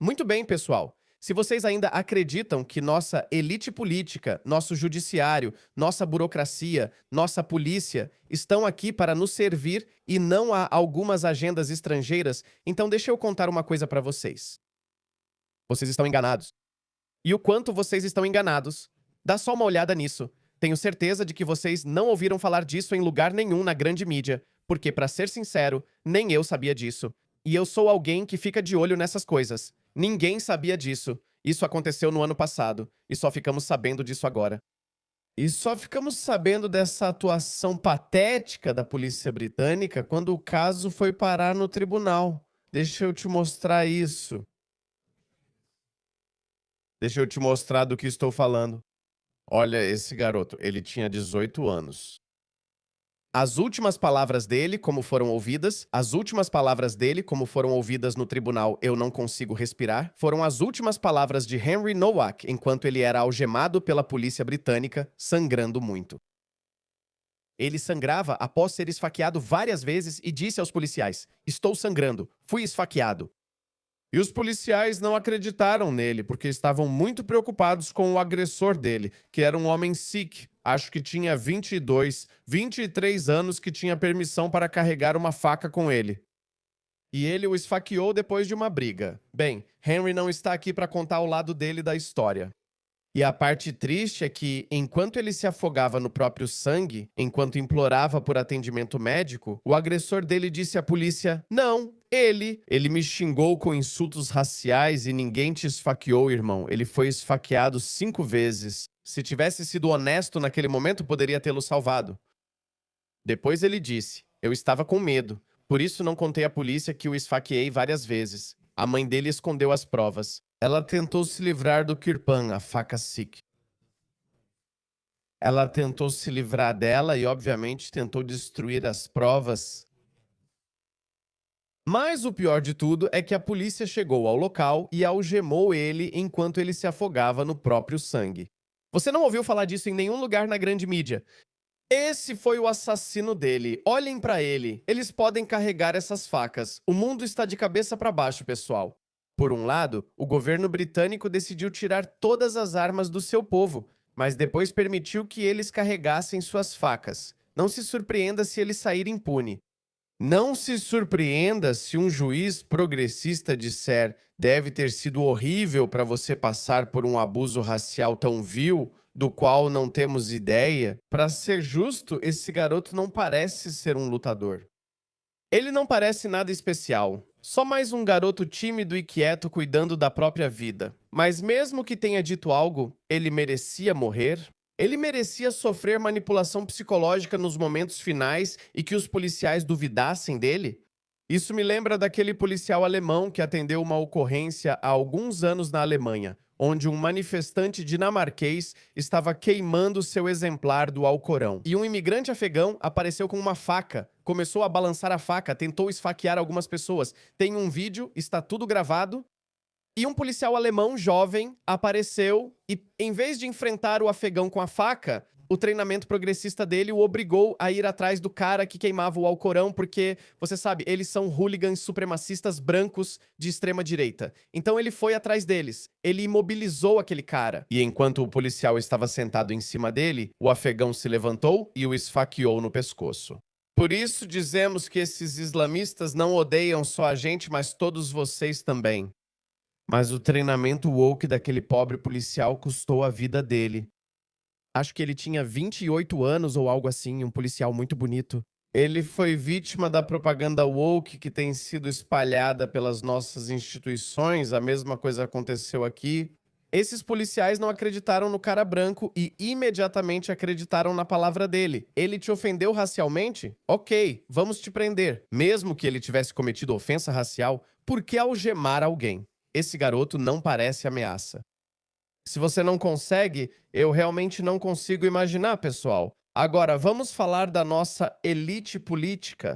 Muito bem, pessoal. Se vocês ainda acreditam que nossa elite política, nosso judiciário, nossa burocracia, nossa polícia estão aqui para nos servir e não há algumas agendas estrangeiras, então deixa eu contar uma coisa para vocês. Vocês estão enganados. E o quanto vocês estão enganados? Dá só uma olhada nisso. Tenho certeza de que vocês não ouviram falar disso em lugar nenhum na grande mídia, porque, para ser sincero, nem eu sabia disso. E eu sou alguém que fica de olho nessas coisas. Ninguém sabia disso. Isso aconteceu no ano passado, e só ficamos sabendo disso agora. E só ficamos sabendo dessa atuação patética da polícia britânica quando o caso foi parar no tribunal. Deixa eu te mostrar isso. Deixa eu te mostrar do que estou falando. Olha, esse garoto, ele tinha 18 anos. As últimas palavras dele, como foram ouvidas, as últimas palavras dele, como foram ouvidas no tribunal "Eu não consigo respirar", foram as últimas palavras de Henry Nowak enquanto ele era algemado pela polícia britânica, sangrando muito. Ele sangrava após ser esfaqueado várias vezes e disse aos policiais: "Estou sangrando, fui esfaqueado". E os policiais não acreditaram nele, porque estavam muito preocupados com o agressor dele, que era um homem Sikh, acho que tinha 22, 23 anos, que tinha permissão para carregar uma faca com ele. E ele o esfaqueou depois de uma briga. Bem, Henry não está aqui para contar o lado dele da história. E a parte triste é que, enquanto ele se afogava no próprio sangue, enquanto implorava por atendimento médico, o agressor dele disse à polícia: "Não, ele me xingou com insultos raciais e ninguém te esfaqueou, irmão. Ele foi esfaqueado 5 vezes. Se tivesse sido honesto naquele momento, poderia tê-lo salvado." Depois ele disse: "Eu estava com medo. Por isso não contei à polícia que o esfaqueei várias vezes. A mãe dele escondeu as provas. Ela tentou se livrar do kirpan, a faca Sikh. Ela tentou se livrar dela e, obviamente, tentou destruir as provas. Mas o pior de tudo é que a polícia chegou ao local e algemou ele enquanto ele se afogava no próprio sangue. Você não ouviu falar disso em nenhum lugar na grande mídia. Esse foi o assassino dele. Olhem pra ele. Eles podem carregar essas facas. O mundo está de cabeça para baixo, pessoal. Por um lado, o governo britânico decidiu tirar todas as armas do seu povo, mas depois permitiu que eles carregassem suas facas. Não se surpreenda se ele sair impune. Não se surpreenda se um juiz progressista disser: "Deve ter sido horrível para você passar por um abuso racial tão vil, do qual não temos ideia." Para ser justo, esse garoto não parece ser um lutador. Ele não parece nada especial. Só mais um garoto tímido e quieto cuidando da própria vida. Mas mesmo que tenha dito algo, ele merecia morrer? Ele merecia sofrer manipulação psicológica nos momentos finais e que os policiais duvidassem dele? Isso me lembra daquele policial alemão que atendeu uma ocorrência há alguns anos na Alemanha, onde um manifestante dinamarquês estava queimando seu exemplar do Alcorão. E um imigrante afegão apareceu com uma faca, começou a balançar a faca, tentou esfaquear algumas pessoas. Tem um vídeo, está tudo gravado. E um policial alemão jovem apareceu e, em vez de enfrentar o afegão com a faca, o treinamento progressista dele o obrigou a ir atrás do cara que queimava o Alcorão, porque, você sabe, eles são hooligans supremacistas brancos de extrema direita. Então ele foi atrás deles. Ele imobilizou aquele cara. E enquanto o policial estava sentado em cima dele, o afegão se levantou e o esfaqueou no pescoço. Por isso dizemos que esses islamistas não odeiam só a gente, mas todos vocês também. Mas o treinamento woke daquele pobre policial custou a vida dele. Acho que ele tinha 28 anos ou algo assim, um policial muito bonito. Ele foi vítima da propaganda woke que tem sido espalhada pelas nossas instituições. A mesma coisa aconteceu aqui. Esses policiais não acreditaram no cara branco e imediatamente acreditaram na palavra dele. Ele te ofendeu racialmente? Ok, vamos te prender. Mesmo que ele tivesse cometido ofensa racial, por que algemar alguém? Esse garoto não parece ameaça. Se você não consegue, eu realmente não consigo imaginar, pessoal. Agora, vamos falar da nossa elite política.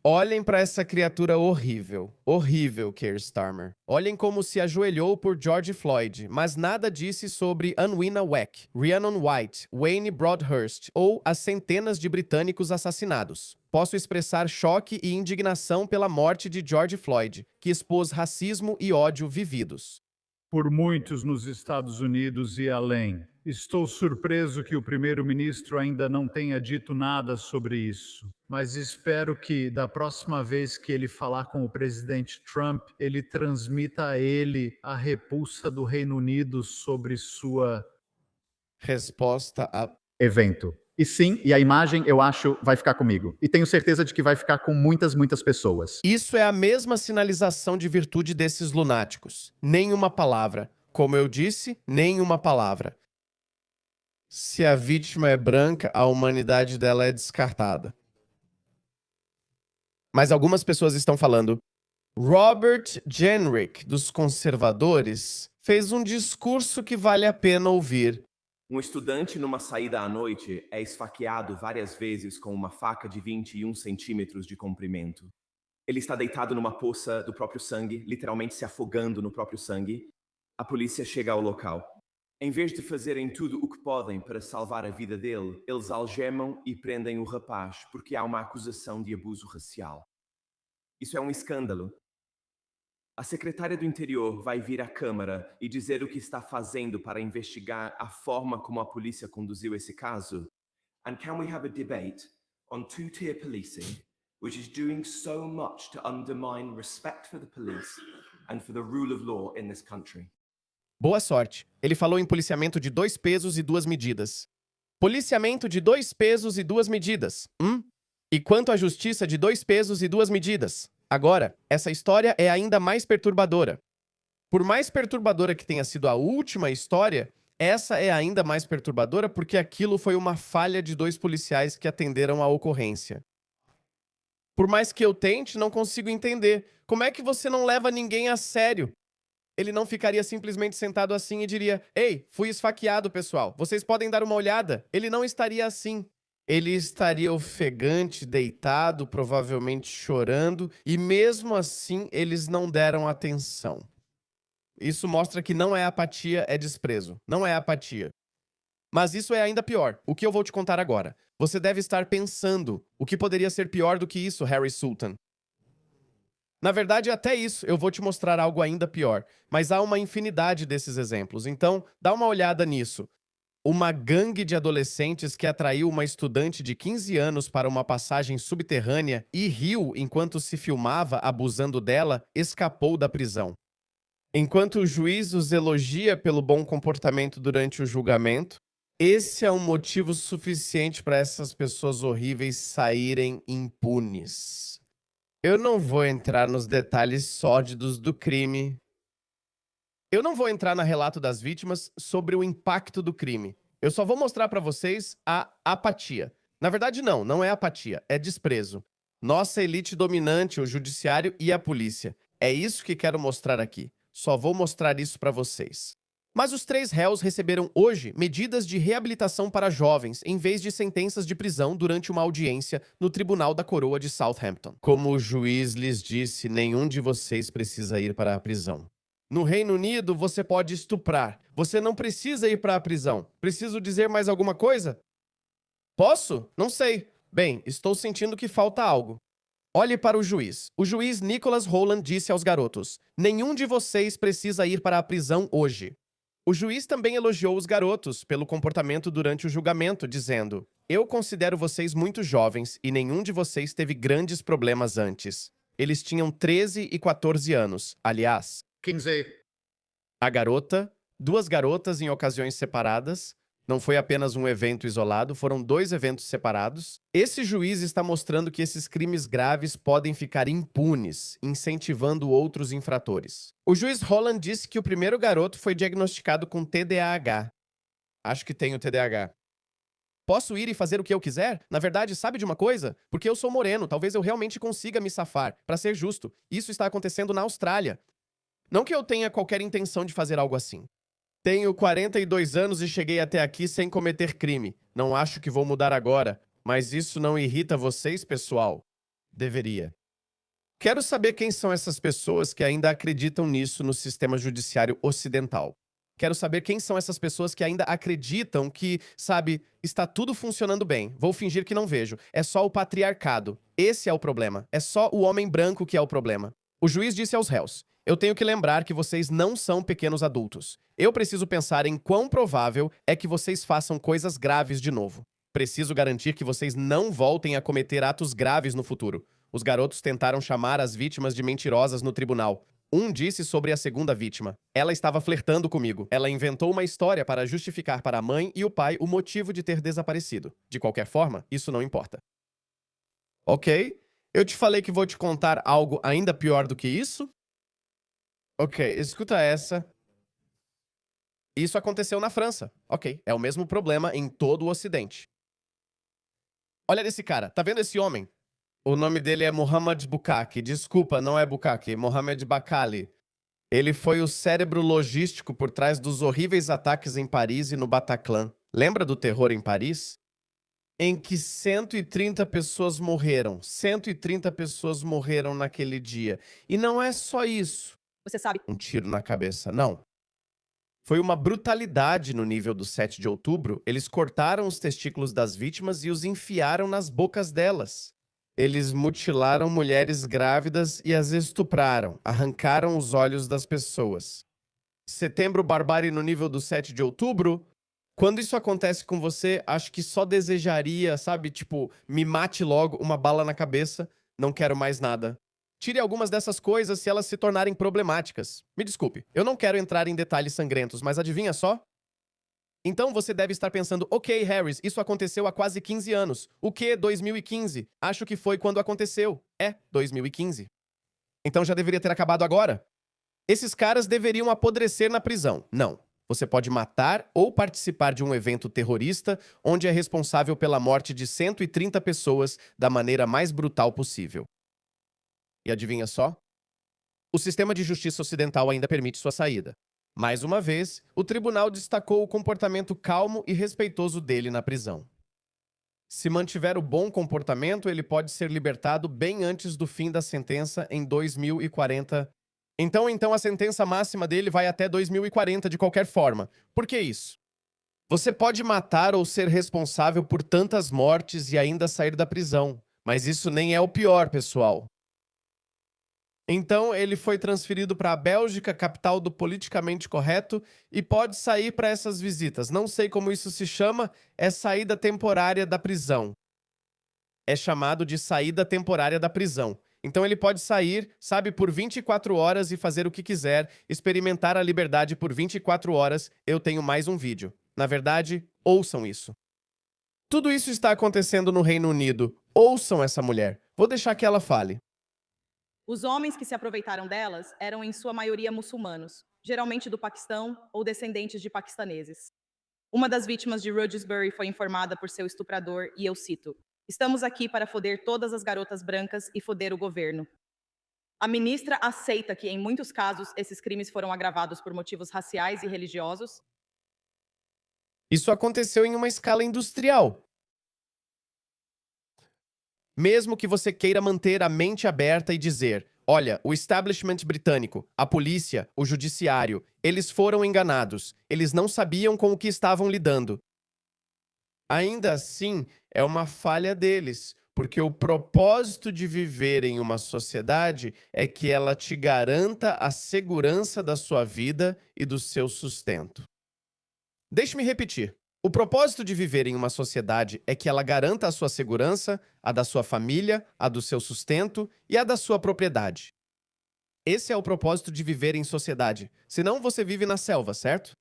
Olhem para essa criatura horrível. Horrível, Keir Starmer. Olhem como se ajoelhou por George Floyd, mas nada disse sobre Anwina Wek, Rhiannon White, Wayne Broadhurst ou as centenas de britânicos assassinados. posso expressar choque e indignação pela morte de George Floyd, que expôs racismo e ódio vividos. Por muitos nos Estados Unidos e além. Estou surpreso que o primeiro-ministro ainda não tenha dito nada sobre isso, mas espero que, da próxima vez que ele falar com o presidente Trump, ele transmita a ele a repulsa do Reino Unido sobre sua Resposta a... evento. E sim, e a imagem, eu acho, vai ficar comigo. E tenho certeza de que vai ficar com muitas pessoas. Isso é a mesma sinalização de virtude desses lunáticos. Nenhuma palavra. Como eu disse, nenhuma palavra. Se a vítima é branca, a humanidade dela é descartada. Mas algumas pessoas estão falando. Robert Jenrick, dos conservadores, fez um discurso que vale a pena ouvir. Um estudante numa saída à noite é esfaqueado várias vezes com uma faca de 21 centímetros de comprimento. Ele está deitado numa poça do próprio sangue, literalmente se afogando no próprio sangue. A polícia chega ao local. Em vez de fazerem tudo o que podem para salvar a vida dele, eles algemam e prendem o rapaz porque há uma acusação de abuso racial. Isso é um escândalo. A secretária do Interior vai vir à Câmara e dizer o que está fazendo para investigar a forma como a polícia conduziu esse caso. And can we have a debate on two-tier policing, which is doing so much to undermine respect for the police and for the rule of law in this country? Boa sorte. Ele falou em policiamento de 2 pesos e 2 medidas. Policiamento de 2 pesos e 2 medidas. E quanto à justiça de 2 pesos e 2 medidas? Agora, essa história é ainda mais perturbadora. Por mais perturbadora que tenha sido a última história, essa é ainda mais perturbadora porque aquilo foi uma falha de 2 policiais que atenderam a ocorrência. Por mais que eu tente, não consigo entender. Como é que você não leva ninguém a sério? Ele não ficaria simplesmente sentado assim e diria: "Ei, fui esfaqueado, pessoal. Vocês podem dar uma olhada." Ele não estaria assim. Ele estaria ofegante, deitado, provavelmente chorando, e mesmo assim eles não deram atenção. Isso mostra que não é apatia, é desprezo. Não é apatia. Mas isso é ainda pior. O que eu vou te contar agora? Você deve estar pensando: o que poderia ser pior do que isso, Harry Sultan? Na verdade, até isso, eu vou te mostrar algo ainda pior. Mas há uma infinidade desses exemplos, então dá uma olhada nisso. Uma gangue de adolescentes que atraiu uma estudante de 15 anos para uma passagem subterrânea e riu enquanto se filmava abusando dela, escapou da prisão. Enquanto o juiz os elogia pelo bom comportamento durante o julgamento, esse é um motivo suficiente para essas pessoas horríveis saírem impunes. Eu não vou entrar nos detalhes sórdidos do crime. Eu não vou entrar no relato das vítimas sobre o impacto do crime. Eu só vou mostrar para vocês a apatia. Na verdade, não é apatia, é desprezo. Nossa elite dominante, o judiciário e a polícia. É isso que quero mostrar aqui. Só vou mostrar isso para vocês. Mas os 3 réus receberam hoje medidas de reabilitação para jovens, em vez de sentenças de prisão durante uma audiência no Tribunal da Coroa de Southampton. Como o juiz lhes disse, nenhum de vocês precisa ir para a prisão. No Reino Unido, você pode estuprar. Você não precisa ir para a prisão. Preciso dizer mais alguma coisa? Posso? Não sei. Bem, estou sentindo que falta algo. Olhe para o juiz. O juiz Nicholas Holland disse aos garotos: "Nenhum de vocês precisa ir para a prisão hoje." O juiz também elogiou os garotos pelo comportamento durante o julgamento, dizendo: "Eu considero vocês muito jovens e nenhum de vocês teve grandes problemas antes." Eles tinham 13 e 14 anos. Aliás, 15. a garota, 2 garotas em ocasiões separadas. Não foi apenas um evento isolado, foram 2 eventos separados. Esse juiz está mostrando que esses crimes graves podem ficar impunes, incentivando outros infratores. O juiz Holland disse que o primeiro garoto foi diagnosticado com TDAH. Acho que tenho TDAH. Posso ir e fazer o que eu quiser? Na verdade, sabe de uma coisa? Porque eu sou moreno, talvez eu realmente consiga me safar. Para ser justo, isso está acontecendo na Austrália. Não que eu tenha qualquer intenção de fazer algo assim. Tenho 42 anos e cheguei até aqui sem cometer crime. Não acho que vou mudar agora, mas isso não irrita vocês, pessoal? Deveria. Quero saber quem são essas pessoas que ainda acreditam nisso no sistema judiciário ocidental. Quero saber quem são essas pessoas que ainda acreditam que, sabe, está tudo funcionando bem. Vou fingir que não vejo. É só o patriarcado. Esse é o problema. É só o homem branco que é o problema. O juiz disse aos réus: eu tenho que lembrar que vocês não são pequenos adultos. Eu preciso pensar em quão provável é que vocês façam coisas graves de novo. Preciso garantir que vocês não voltem a cometer atos graves no futuro. Os garotos tentaram chamar as vítimas de mentirosas no tribunal. Um disse sobre a segunda vítima: ela estava flertando comigo. Ela inventou uma história para justificar para a mãe e o pai o motivo de ter desaparecido. De qualquer forma, isso não importa. Ok, eu te falei que vou te contar algo ainda pior do que isso? Ok, escuta essa. Isso aconteceu na França. Ok, é o mesmo problema em todo o Ocidente. Olha esse cara, tá vendo esse homem? O nome dele é Mohamed Boukaki. Desculpa, não é Boukaki, Mohamed Bakali. Ele foi o cérebro logístico por trás dos horríveis ataques em Paris e no Bataclan. Lembra do terror em Paris? Em que 130 pessoas morreram. 130 pessoas morreram naquele dia. E não é só isso. Você sabe. Um tiro na cabeça, não. Foi uma brutalidade no nível do 7 de outubro. Eles cortaram os testículos das vítimas e os enfiaram nas bocas delas. Eles mutilaram mulheres grávidas e as estupraram. Arrancaram os olhos das pessoas. Setembro barbárie no nível do 7 de outubro? Quando isso acontece com você, acho que só desejaria, sabe, tipo, me mate logo, uma bala na cabeça, não quero mais nada. Tire algumas dessas coisas se elas se tornarem problemáticas. Me desculpe, eu não quero entrar em detalhes sangrentos, mas adivinha só? Então você deve estar pensando: ok, Harris, isso aconteceu há quase 15 anos. O que, 2015? Acho que foi quando aconteceu. É, 2015. Então já deveria ter acabado agora. Esses caras deveriam apodrecer na prisão. Não. Você pode matar ou participar de um evento terrorista onde é responsável pela morte de 130 pessoas da maneira mais brutal possível. E adivinha só? O sistema de justiça ocidental ainda permite sua saída. Mais uma vez, o tribunal destacou o comportamento calmo e respeitoso dele na prisão. Se mantiver o bom comportamento, ele pode ser libertado bem antes do fim da sentença em 2040. Então a sentença máxima dele vai até 2040 de qualquer forma. Por que isso? Você pode matar ou ser responsável por tantas mortes e ainda sair da prisão. Mas isso nem é o pior, pessoal. Então ele foi transferido para a Bélgica, capital do politicamente correto, e pode sair para essas visitas. Não sei como isso se chama, é saída temporária da prisão. É chamado de saída temporária da prisão. Então ele pode sair, sabe, por 24 horas e fazer o que quiser, experimentar a liberdade por 24 horas. Eu tenho mais um vídeo. Na verdade, ouçam isso. Tudo isso está acontecendo no Reino Unido. Ouçam essa mulher. Vou deixar que ela fale. Os homens que se aproveitaram delas eram em sua maioria muçulmanos, geralmente do Paquistão ou descendentes de paquistaneses. Uma das vítimas de Roxbury foi informada por seu estuprador, e eu cito: estamos aqui para foder todas as garotas brancas e foder o governo. A ministra aceita que, em muitos casos, esses crimes foram agravados por motivos raciais e religiosos. Isso aconteceu em uma escala industrial. Mesmo que você queira manter a mente aberta e dizer: olha, o establishment britânico, a polícia, o judiciário, eles foram enganados, eles não sabiam com o que estavam lidando. Ainda assim, é uma falha deles, porque o propósito de viver em uma sociedade é que ela te garanta a segurança da sua vida e do seu sustento. Deixe-me repetir. O propósito de viver em uma sociedade é que ela garanta a sua segurança, a da sua família, a do seu sustento e a da sua propriedade. Esse é o propósito de viver em sociedade. Senão você vive na selva, certo?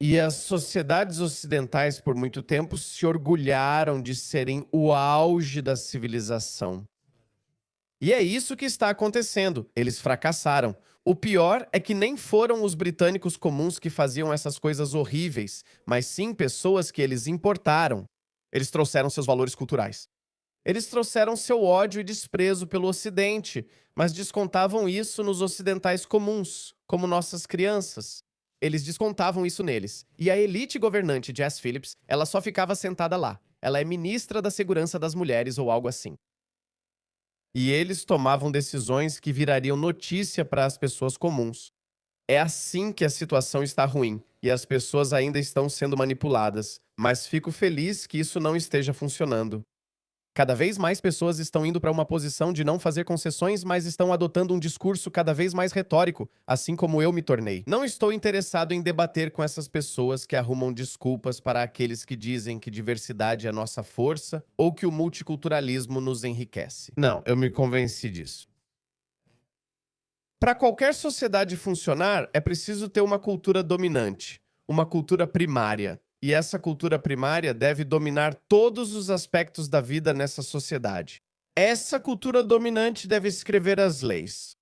E as sociedades ocidentais, por muito tempo, se orgulharam de serem o auge da civilização. E é isso que está acontecendo. Eles fracassaram. O pior é que nem foram os britânicos comuns que faziam essas coisas horríveis, mas sim pessoas que eles importaram. Eles trouxeram seus valores culturais. Eles trouxeram seu ódio e desprezo pelo Ocidente, mas descontavam isso nos ocidentais comuns, como nossas crianças. Eles descontavam isso neles. E a elite governante Jess Phillips, ela só ficava sentada lá. Ela é ministra da segurança das mulheres ou algo assim. E eles tomavam decisões que virariam notícia para as pessoas comuns. É assim que a situação está ruim e as pessoas ainda estão sendo manipuladas, mas fico feliz que isso não esteja funcionando. Cada vez mais pessoas estão indo para uma posição de não fazer concessões, mas estão adotando um discurso cada vez mais retórico, assim como eu me tornei. Não estou interessado em debater com essas pessoas que arrumam desculpas para aqueles que dizem que diversidade é nossa força ou que o multiculturalismo nos enriquece. Não, eu me convenci disso. Para qualquer sociedade funcionar, é preciso ter uma cultura dominante, uma cultura primária. E essa cultura primária deve dominar todos os aspectos da vida nessa sociedade. Essa cultura dominante deve escrever as leis.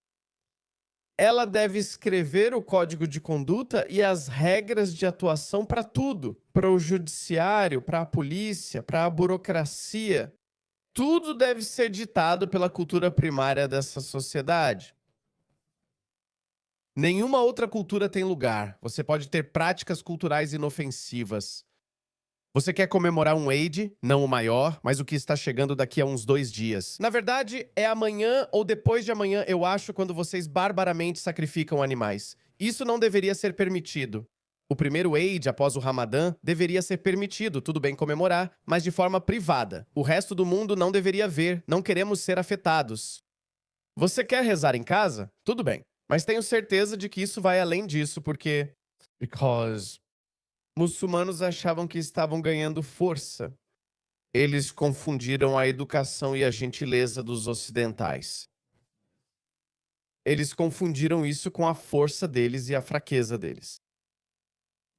Ela deve escrever o código de conduta e as regras de atuação para tudo, para o judiciário, para a polícia, para a burocracia. Tudo deve ser ditado pela cultura primária dessa sociedade. Nenhuma outra cultura tem lugar. Você pode ter práticas culturais inofensivas. Você quer comemorar um Eid, não o maior, mas o que está chegando daqui a uns 2 dias. Na verdade, é amanhã ou depois de amanhã, eu acho, quando vocês barbaramente sacrificam animais. Isso não deveria ser permitido. O primeiro Eid, após o Ramadã, deveria ser permitido, tudo bem comemorar, mas de forma privada. O resto do mundo não deveria ver, não queremos ser afetados. Você quer rezar em casa? Tudo bem. Mas tenho certeza de que isso vai além disso, porque... muçulmanos achavam que estavam ganhando força. Eles confundiram a educação e a gentileza dos ocidentais. Eles confundiram isso com a força deles e a fraqueza deles.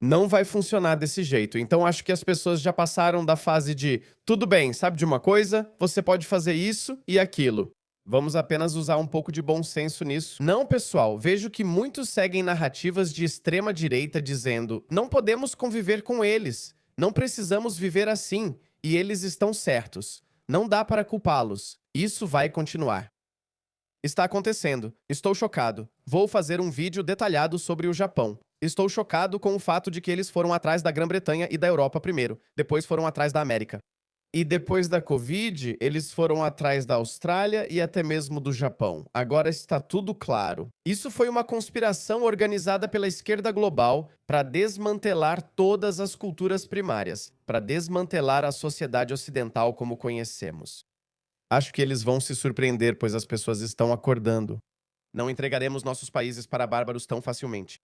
Não vai funcionar desse jeito. Então acho que as pessoas já passaram da fase de tudo bem, sabe de uma coisa? Você pode fazer isso e aquilo. Vamos apenas usar um pouco de bom senso nisso. Não, pessoal, vejo que muitos seguem narrativas de extrema direita dizendo não podemos conviver com eles, não precisamos viver assim, e eles estão certos. Não dá para culpá-los. Isso vai continuar. Está acontecendo. Estou chocado. Vou fazer um vídeo detalhado sobre o Japão. Estou chocado com o fato de que eles foram atrás da Grã-Bretanha e da Europa primeiro, depois foram atrás da América. E depois da Covid, eles foram atrás da Austrália e até mesmo do Japão. Agora está tudo claro. Isso foi uma conspiração organizada pela esquerda global para desmantelar todas as culturas primárias, para desmantelar a sociedade ocidental como conhecemos. Acho que eles vão se surpreender, pois as pessoas estão acordando. Não entregaremos nossos países para bárbaros tão facilmente.